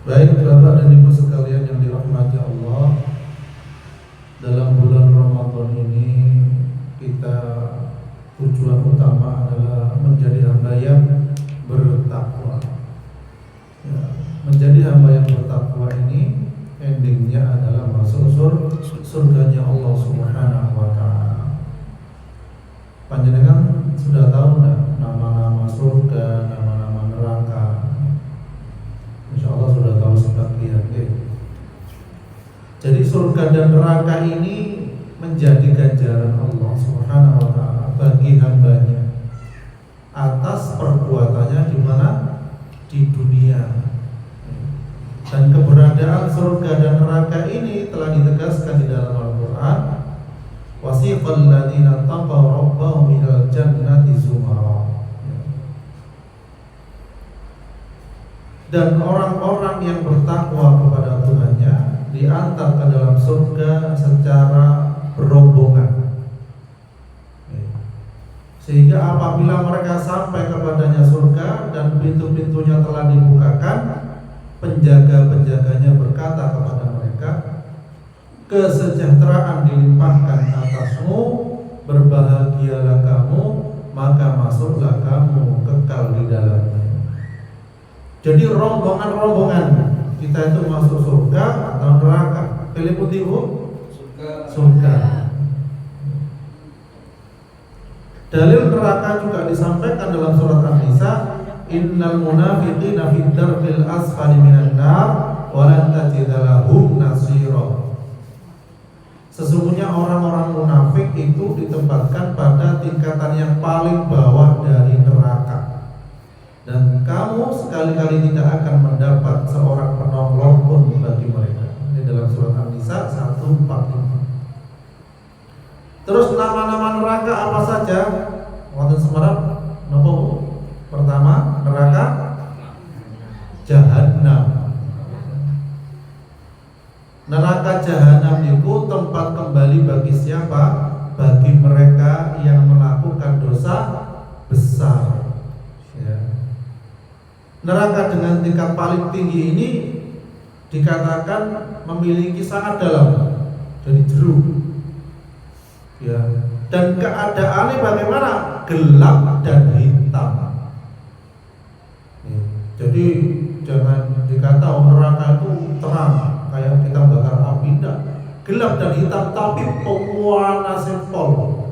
Baik Bapak dan Ibu sekalian yang dirahmati Allah, dalam bulan Ramadan ini kita tujuan utama adalah menjadi hamba yang bertakwa. Ya, menjadi hamba yang bertakwa ini endingnya adalah masuk surganya Allah Subhanahu wa Ta'ala. Panjenengan sudah tahu enggak nama-nama surga, nama-nama neraka? Insya Allah sudah tahu sebagian. Jadi surga dan neraka ini menjadi ganjaran Allah Subhanahu wa Ta'ala bagi hambanya atas perbuatannya di mana? Di dunia. Dan keberadaan surga dan neraka ini telah ditegaskan di dalam Al-Quran. Wasiqal ladzina taqaw rabbahum ilal jannati zumara. Dan orang-orang yang bertakwa kepada Tuhannya diantar ke dalam surga secara berombongan. Sehingga apabila mereka sampai kepadanya surga dan pintu-pintunya telah dibukakan, penjaga-penjaganya berkata kepada mereka, kesejahteraan dilimpahkan atasmu, berbahagialah kamu, maka masuklah kamu kekal di dalamnya. Jadi rombongan-rombongan kita itu masuk surga atau neraka? Pilih putih Bu? Surga. Dalil neraka juga disampaikan dalam surat An-Nisa, innal munafiqina fid darqil asfali minan nar wa lan tajida lahum nasira. Sesungguhnya orang-orang munafik itu ditempatkan pada tingkatan yang paling bawah dari neraka. Dan kamu sekali-kali tidak akan mendapat seorang penolong pun bagi mereka. Ini dalam surat An-Nisa 145. Terus nama-nama neraka apa saja? Wonten semerap napa Bu? Pertama, neraka Jahannam. Neraka Jahannam itu tempat kembali bagi siapa? Bagi mereka yang melakukan dosa besar. Ya. Neraka dengan tingkat paling tinggi ini dikatakan memiliki sangat dalam dari jeruk. Ya. Dan keadaannya bagaimana? Gelap dan hitam. Ya. Jadi jangan dikata neraka itu terang kayak kita bakar api, tidak. Gelap dan hitam tapi pewarna pol.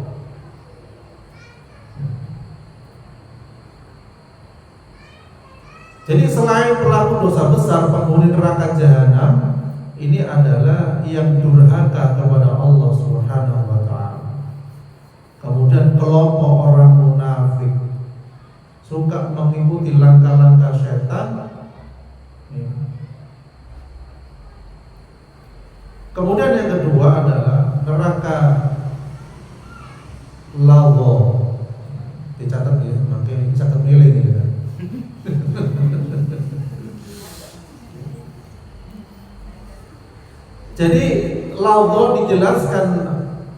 Jadi selain pelaku dosa besar penghuni neraka Jahanam, ini adalah yang durhaka kepada Allah Subhanahu wa Ta'ala. Kemudian kelompok orang munafik suka mengikuti langkah-langkah setan. Kemudian yang kedua adalah neraka lawa. Dicatat ya, makanya dicatat milih ini kan. Jadi lawa dijelaskan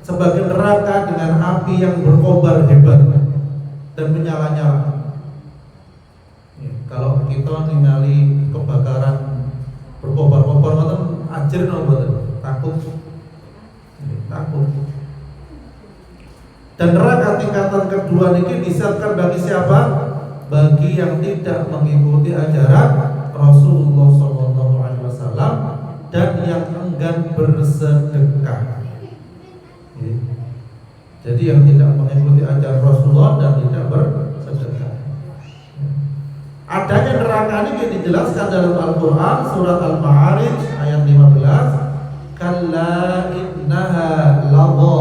sebagai neraka dengan api yang berkobar hebat dan menyala-nyala. Ya, kalau kita ningali kebakaran berkobar-kobar ngoten ajir mboten? Takut. Ya, takut. Dan neraka tingkatan kedua ini disiapkan bagi siapa? Bagi yang tidak mengikuti ajaran Rasulullah SAW dan yang enggan bersedekah. Jadi yang tidak mengikuti ajaran Rasulullah dan tidak bersedekah. Adanya neraka ini dijelaskan dalam Al-Quran surat Al-Ma'arij ayat 15. Kalla innaha lagha.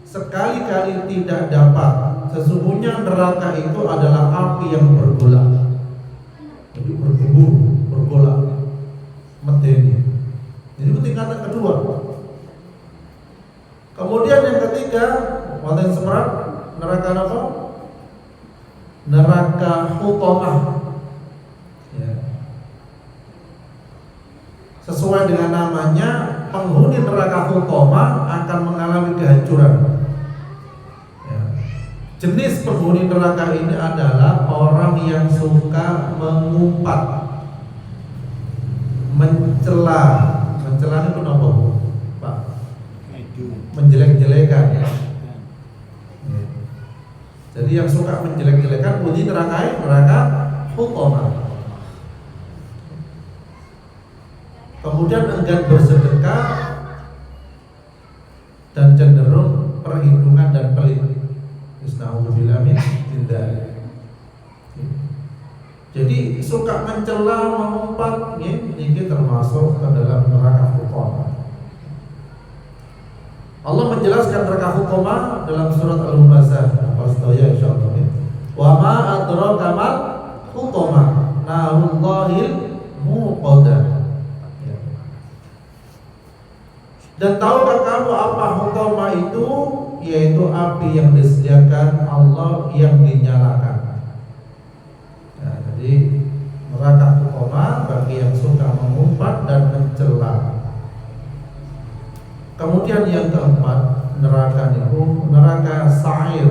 Sekali-kali tidak dapat. Sesungguhnya neraka itu adalah api yang bergolak. Jadi bergembur, bergolak, medeni. Jadi itu tingkatan kedua. Kemudian yang ketiga, wonten semerap neraka apa? Neraka hutamah. Ya. Sesuai dengan namanya, penghuni neraka hutamah akan mengalami kehancuran. Jenis penghuni neraka ini adalah orang yang suka mengumpat. mencela. Mencela itu apa, Pak? Menjelek-jelekan. Jadi yang suka menjelek-jelekan uji neraka hutama. Kemudian enggan bersedekah dan cenderung perhitungan dan pelit. Bismillahirrahmanirrahim min dzalik. Jadi suka mencela, mengumpat, ini termasuk ke dalam neraka hutama. Allah menjelaskan neraka hutama dalam surat Al-Humazah. Apa sedaya insyaallah. Wa ma adraka mal hutama, narullahil muqaddah. Dan tahukah kamu apa hutama itu? Yaitu api yang disediakan Allah yang dinyalakan. Nah, jadi neraka hutama bagi yang suka mengumpat dan mencela. Kemudian yang keempat, neraka itu neraka sa'ir.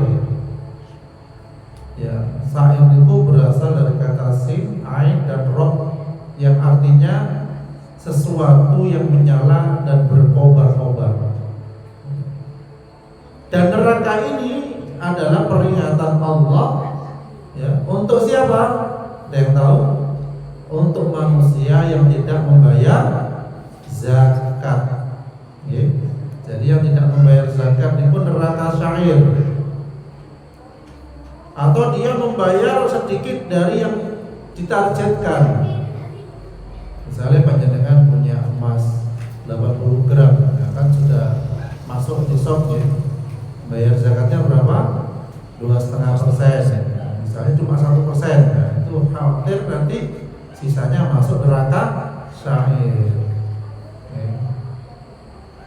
Ya, sa'ir itu berasal dari kata sin, ain dan roh yang artinya sesuatu yang menyala dan berkobar-kobar. Dan neraka ini adalah peringatan Allah, ya, untuk siapa? Ada yang tahu? Untuk manusia yang tidak membayar zakat. Ya. Jadi yang tidak membayar zakat itu neraka syair. Atau dia membayar sedikit dari yang ditargetkan. Misalnya panjenengan punya emas 80 gram, ya kan sudah masuk di shop, ya. Bayar zakatnya berapa? 2,5%. Ya. Misalnya cuma 1%, ya. Itu khawatir nanti sisanya masuk neraka syair. Ya.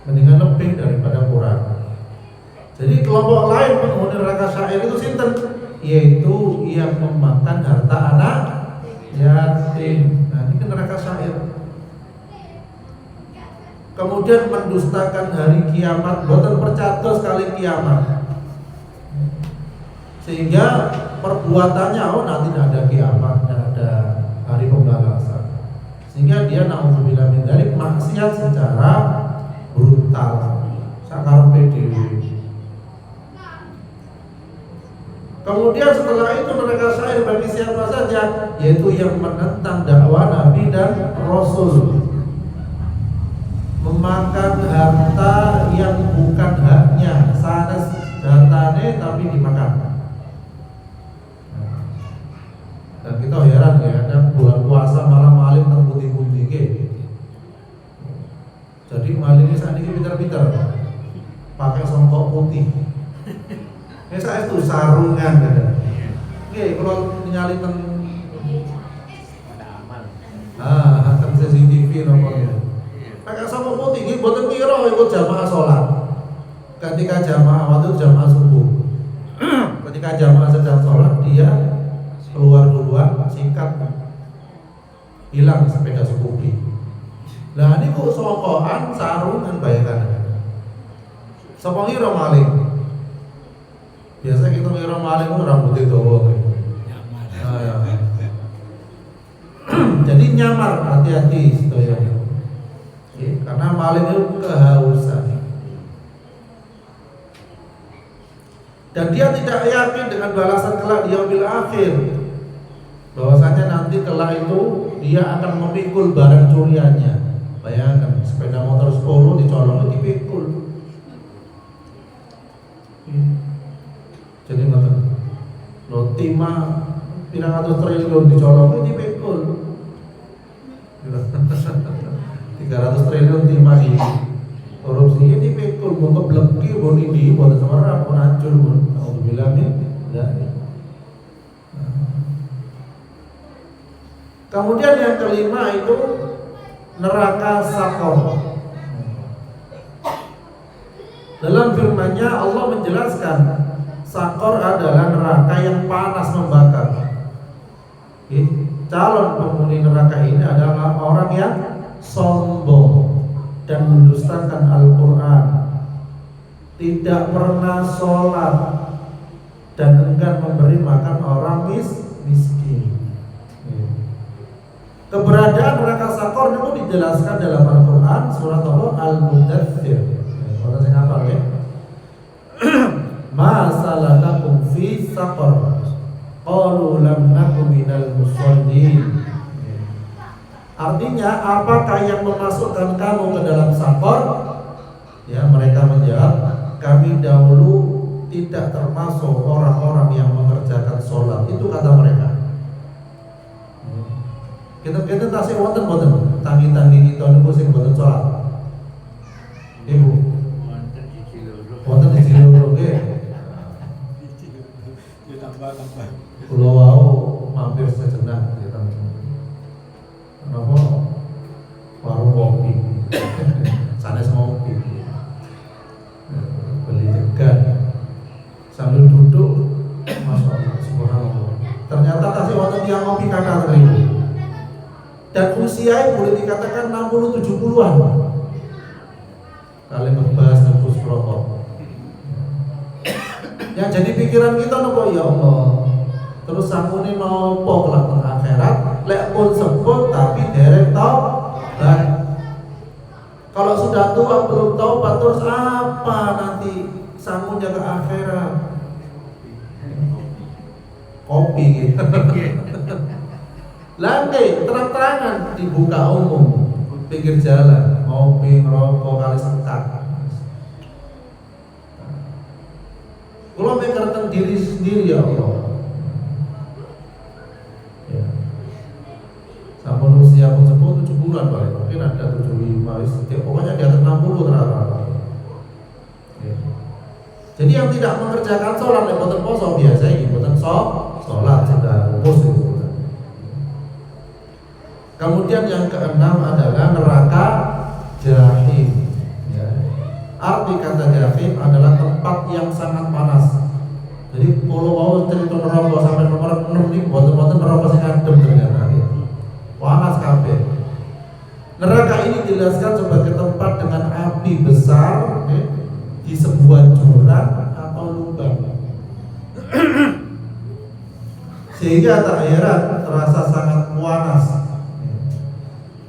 Mendingan lebih daripada kurang. Jadi kelompok lain penghuni neraka syair itu sinten? Yaitu yang memakan harta anak yatim. Nah, ini neraka syair. Kemudian mendustakan hari kiamat, boten percaya sekali kiamat. Sehingga perbuatannya nanti tidak ada kiamat, tidak ada hari pembalasan. Sehingga dia naudzubillah min dzalik maksiat secara brutal. Sakarepe dhewe. Kemudian setelah itu neraka syair bagi siapa saja, yaitu yang menentang dakwah Nabi dan Rasul, memakan harta yang bukan haknya, sanes hartane tapi dimakan. Dan kita heran ya, ada bulan puasa malah maling nang pundi-pundi ke. Jadi malingnya saat ini pinter-pinter, pakai songkok putih. Ini saya itu sarungan gitu. Oke, kalau nyali teng teng CCTV nomornya. Pakai songkok putih, ini boten kira ikut jamaah sholat. Ketika jamaah waktu jamaah subuh, ketika jamaah sedang sholat dia keluar duluan, singkat, hilang sepeda Scoopy. Lah ini kok songkokan sarungan bayangan. Sapa ngira maling? Biasa kita ngira maling itu rambutnya dawa. Nah, ya. Jadi nyamar, hati-hati sedaya. Karena maling itu kehausan. Dan dia tidak yakin dengan balasan kelak di yaumil akhir, bahwasanya nanti kelak itu dia akan memikul barang curiannya. Bayangkan sepeda motor 10 dicolong dipikul. Jadi ngoten. Lo timah pirang atus triliun dicolong dipikul. 300 triliun timah di korupsi ini dipikul, mau kebleki, mau ini, mau semerap, mau hancur, mau bilangin, enggak. Kemudian yang kelima itu neraka sakor. Dalam firman-Nya Allah menjelaskan sakor adalah neraka yang panas membakar. Calon penghuni neraka ini adalah orang yang sombong dan mendustakan Al-Quran, tidak pernah sholat, dan enggan memberi makan orang miskin. Keberadaan neraka sakor itu dijelaskan dalam Al-Quran surat Al-Mudaththir. Kalau saya ngapal ya. Ma salakakum fi sakor. Qalu lam naku minal musallin. Artinya, apakah yang memasukkan kamu ke dalam sakor? Ya, mereka menjawab, kami dahulu tidak termasuk orang-orang yang mengerjakan sholat. Itu kata mereka. Kita tasik wonten boten tanggi-tanggi kita niku sing boten sholat. Ibu. Wonten di Ciloro nggih. Ya tambah. Kula wau mampir sejenak ya Kenapa? Warung kopi. Sanes ngopi. Beli degan. Sambil duduk, Masya Allah, subhanallah. Ternyata tasik wonten tiyang ngopi kakak ribu. Dan usia boleh dikatakan 60-70-an. Kalian membahas nebus rokok. Yang jadi pikiran kita nopo ya Allah. Terus sampune mau po kelak teng akhirat, lek pun sebut tapi derek taubat. Kalau sudah tua belum taubat terus apa nanti sambung jaga akhirat? Kopi gitu. Lantai terang-terangan dibuka umum pinggir jalan, ngopi, ngerokok kali sekat. Kalau mikirkan diri sendiri ya Allah. Ya. Sampun usia pun 7 bulan balik, mungkin ada 75, pokoknya di atas 60 rata-rata. Ya. Jadi yang tidak mengerjakan sholat, boten poso biasa ini, boten sholat sudah lupus itu. Kemudian yang keenam adalah neraka jahim. Ya. Arti kata jahim adalah tempat yang sangat panas. Jadi kalau mau cerita neraka sampai nomor 6 ini, boten-boten neraka sing adem ternyata. Ya. Panas kabeh. Neraka ini dijelaskan sebagai tempat dengan api besar, ya, di sebuah jurang atau lubang. Sehingga tak heran terasa sangat panas.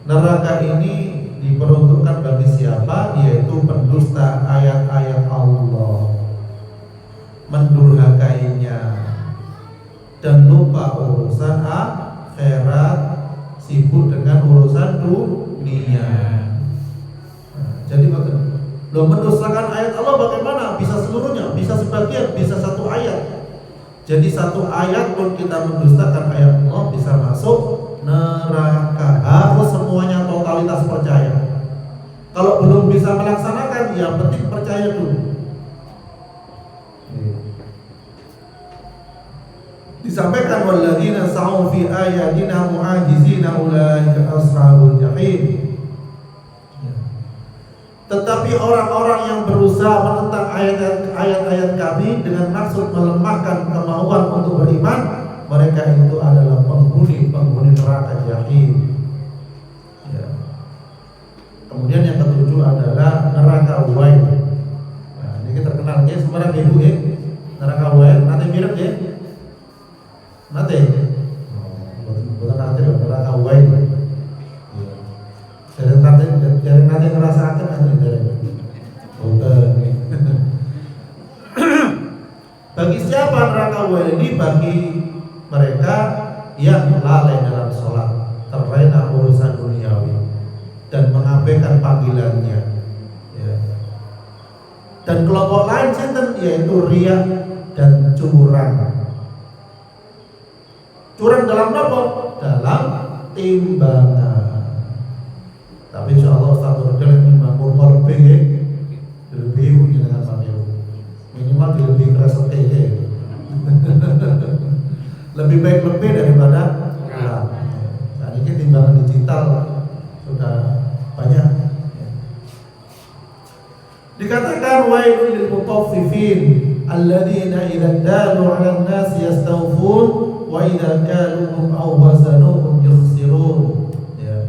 Neraka ini diperuntukkan bagi siapa? Yaitu pendusta ayat-ayat Allah, mendurhakainya, dan lupa urusan akhirat, sibuk dengan urusan dunia. Jadi lo mendustakan ayat Allah bagaimana? Bisa seluruhnya, bisa sebagian, bisa satu ayat. Jadi satu ayat pun kita mendustakan ayat Allah bisa masuk neraka. Harus semuanya totalitas percaya. Kalau belum bisa melaksanakan, yang penting percaya dulu. Disampaikan walladzina sa'u fi ayatina mu'ajizina ulaika ashabul jahim. Tetapi orang-orang yang berusaha menentang ayat-ayat kami dengan maksud melemahkan kemauan untuk beriman, mereka itu adalah penghuni neraka jahim. Ya. Kemudian yang ketujuh adalah neraka wain. Nah, ini terkenal ya, sembarang ibu ya. Neraka wain, nanti mirip ya. Nanti. Bukan nanti neraka wain. Jadi nanti ngerasakan nanti dari. Bagi siapa neraka wain ini? Bagi mereka yang lalai dalam sholat, terlena urusan duniawi, dan mengabaikan panggilannya. Ya. Dan kelompok lain yaitu riya dan curang. Curang dalam apa? Dalam timbangan. Tapi insya Allah Ustaz Nurdin timbang kurma lebih ya, lebih dengan sambil minimal lebih keras ya. Lebih baik lebih daripada kurang. Nah, ini timbangan digital sudah banyak. Dikatakan wailul lil mutaffifin alladzina idza dalu 'alan nas yastawfun wa idza kaluhum aw wazanuhum yukhsirun. Ya.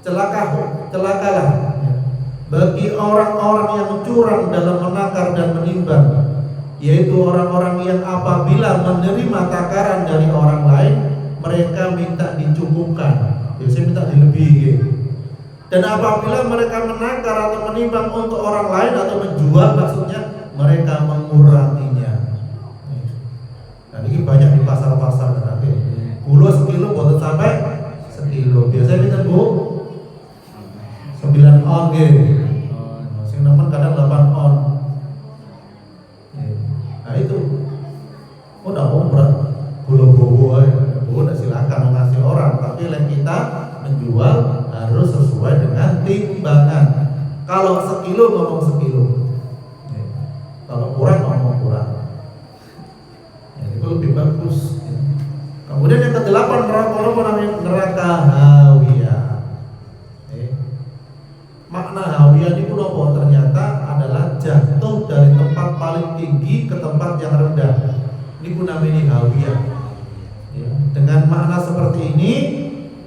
Celakalah bagi orang-orang yang curang dalam menakar dan menimbang, yaitu orang-orang yang apabila menerima takaran dari orang lain, mereka minta dicukupkan. biasanya minta dilebihi. Dan apabila mereka menakar atau menimbang untuk orang lain atau menjual, maksudnya mereka menguranginya. Nah ini banyak di pasar-pasar nanti. Gula sekilo buat sampai sekilo. Biasanya minta bu 9 on gitu. Sing nemen kadang 8 on. Nah itu. Udah berat. Gula bobo aja. Bobo silakan ngasih orang, tapi yang kita menjual harus sesuai dengan timbangan. Kalau sekilo ngomong sekilo. Kalau kurang ngomong kurang. Itu lebih bagus. Kemudian yang ke-8 neraka hawiyah. Makna hawiyah ini pun apa? Ternyata adalah jatuh dari tempat paling tinggi ke tempat yang rendah. Ini pun namanya hawiyah. Dengan makna seperti ini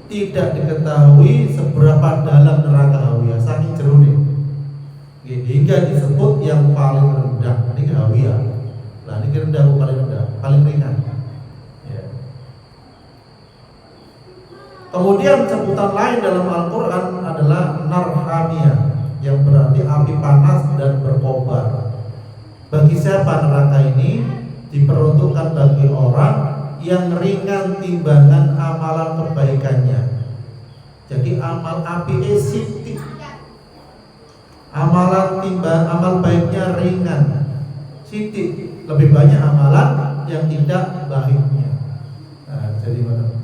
tidak diketahui seberapa dalam neraka hawiyah, saking jerone. Hingga disebut yang paling rendah. Ini hawiyah. Nah ini rendah paling rendah, paling ringan. Kemudian sebutan lain dalam Al-Quran adalah nar hamiyah, yang berarti api panas dan berkobar. Bagi siapa neraka ini? Diperuntukkan bagi orang yang ringan timbangan amalan kebaikannya. Jadi amal api sitik, amalan timbang amal baiknya ringan, sitik, lebih banyak amalan yang tidak baiknya. Nah, jadi mana?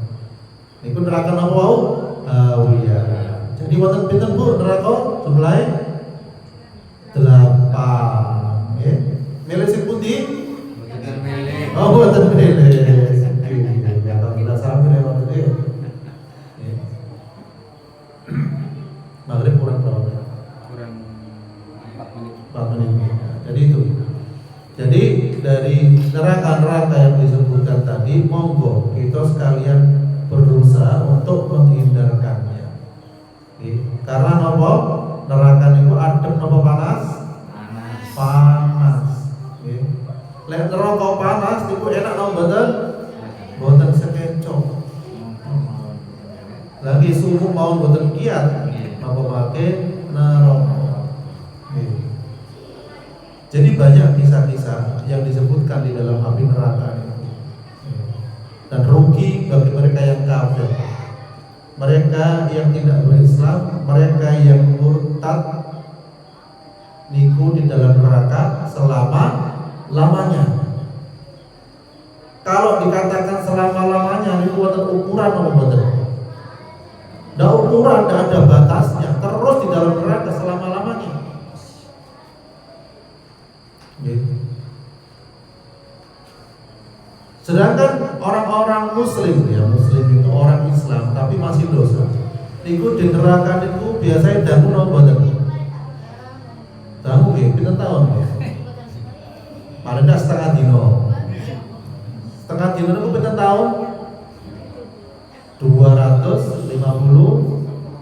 Ini pun neraka napa wau? Hawiyah. Jadi wonten pinten Bu neraka jumlahe? 8. Nggih. Milih sing pundi? Boten milih. Oh, boten milih. Ya kalau sampe lewat iki. Maghrib kurang berapa? Kurang 4 menit. 4 menit. Jadi itu. Jadi dari neraka-neraka yang disebutkan tadi, monggo kita sekalian berusaha untuk menghindarkannya. Karena nopo neraka itu adem nopo panas? Panas. Lek neraka panas itu enak nopo boten? Boten sekecok. Lagi suhu mau boten kiat nopo make neraka. Jadi banyak kisah-kisah yang disebutkan di dalam api neraka ini. Dan rugi bagi mereka yang kafir, mereka yang tidak berislam, mereka yang murtad, niku di dalam neraka selama-lamanya. Kalau dikatakan selama-lamanya, niku ada ukuran apa betul? Ada ukuran, tidak ada batasnya. Terus di dalam neraka selama-lamanya. Gitu. Sedangkan orang-orang muslim, ya muslim itu orang Islam tapi masih dosa. Niku di neraka niku biasanya dangu napa boten? Dangu nggih, pinten taun? Paling ndak setengah dino. Setengah dino niku pinten taun? 250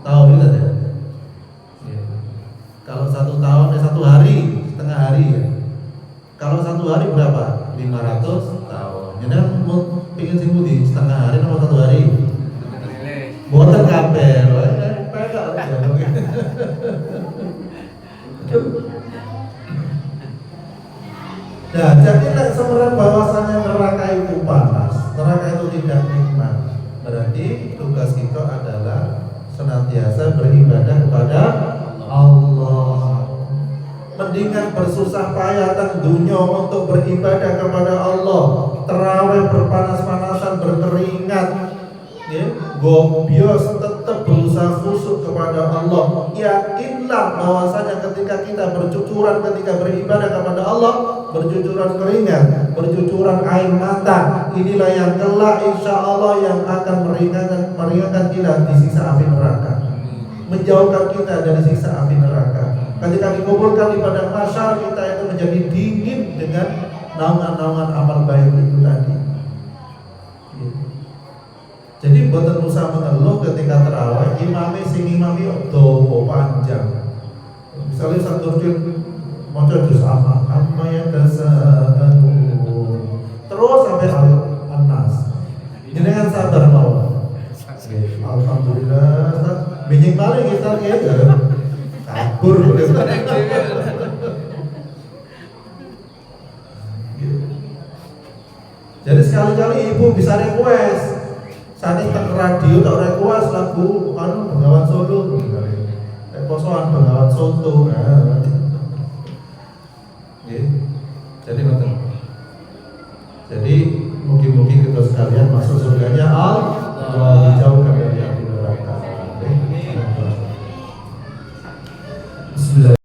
tahun itu ya. Kalau 1 tahun ya 1 hari, setengah hari ya. Kalau 1 hari berapa? 500 tahun. Jadi mau pingin sing pundi setengah hari atau 1 hari? Boten kabeh. Pedak aja. Nah, jadi sebenarnya bahwasanya neraka itu panas, neraka itu tidak nikmat. Berarti tugas kita adalah senantiasa beribadah kepada Allah. Mendingan bersusah payah teng dunia untuk beribadah kepada Allah, terawih berpanas-panasan berkeringat, ya, gobios tetap berusaha khusyuk kepada Allah. Yakinlah bahwasanya ketika kita bercucuran, ketika beribadah kepada Allah, bercucuran keringat, bercucuran air mata, inilah yang kelak insya Allah yang akan meringankan kita di siksa api neraka, menjauhkan kita dari siksa api neraka. Ketika dikumpulkan di padang mahsyar, kita itu menjadi dingin dengan naungan-naungan amal baik itu tadi. Jadi boten usah mengeluh ketika tarawih, imami dawa panjang. Misalnya satu juz maca juz amma ya tasadu. Terus sampai An-Nas. Jenengan sabar mawon. Alhamdulillah sekali kita ya kabur. Jadi sekali-kali ibu bisa request. Saat ini ke radio tak request lagu Bengawan Solo. Posoan Bengawan Soto. Jadi betul. Jadi mungkin kita sekalian masuk surganya Allah dijauhkan